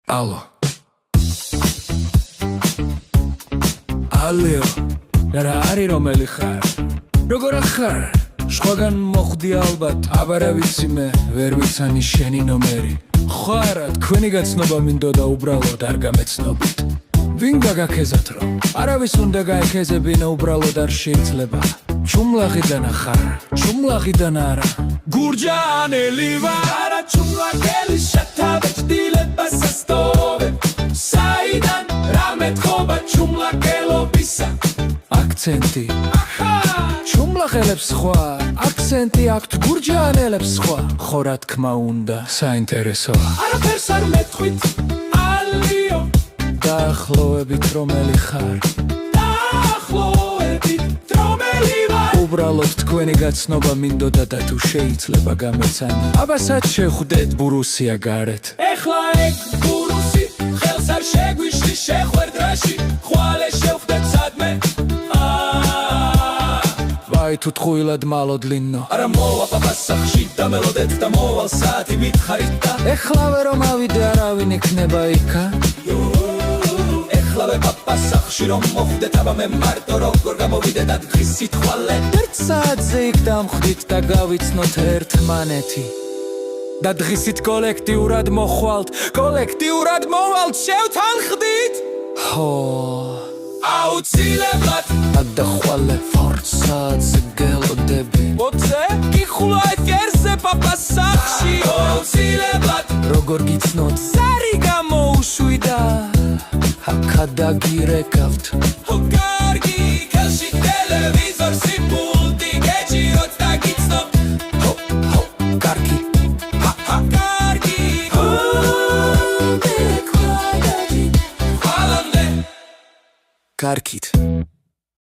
Allo. Allo. რა არის რომელი ხარ? როგორ ხარ? სხვაგან მოხვდი ალბათ, აბარა ვიცი მე, ვერ ვიცანი შენი ნომერი. ხარა თქვენი გაცნობა მინდოდა უბრალოდ არ გამეცნობით. ვინ გაგაქეზათ რომ? არავის უნდა გაექეზებინა უბრალოდ არ შეიძლება. ჩუმლაღიდან ახარ, ჩუმლაღიდან არა. გურჯანელი ვარ, ჩუმლაღელი შეთავეჭდილება სასტოვებ. საიდან რამე თქობა ჩუმლაღელობისა? აქცენტი ჩუმლაღელებს სხვა, აქცენტი აქვთ გურჯანელებს სხვა. ხო რა თქმა უნდა, საინტერესოა. არაფერს არ მეტყვით, ალიო. დაახლოებით რომელი ხარ? დაახლოებით რომელი ვარ? უბრალოდ თქვენი გაცნობა მინდოდა და თუ შეიძლება გამეცანი. აბასაც შეხვდეთ ბურუსია გარეთ. ეხლა ეგ ბურუსი ხელს არ შეგვიშლი შეხვედრაში. ხვალე შევხვდეთ სადმე. აი თუ ტყუილად მალოდლინო. არა მოვა პაპასახში დამელოდეთ და მოვალ საათი მითხარით და ეხლავე რომ ავიდე არავინ იქნება იქა. ეხლავე პაპასახში რომ მოხვდეთ აბა მე მარტო როგორ გამოვიდე და დღის სიტყვალე. ერთ საათზე იქ დამხვდით და გავიცნოთ ერთმანეთი. და დღისით კოლექტიურად მოხვალთ, კოლექტიურად მოვალთ შევთანხმდით. ხო აუცილებლად ადახვალე ფორცაზე გელოდები. ოცე გიხულა ეთერზე პაპასახში. აუცილებლად როგორ გიცნოთ სარი გამოუშვიდა. აკადაგირეკავთ. ო კარგი ხელში ტელევიზორში პულტი გეჭიროთ და გიცნობთ. ჰო კარგი კარგი კარგით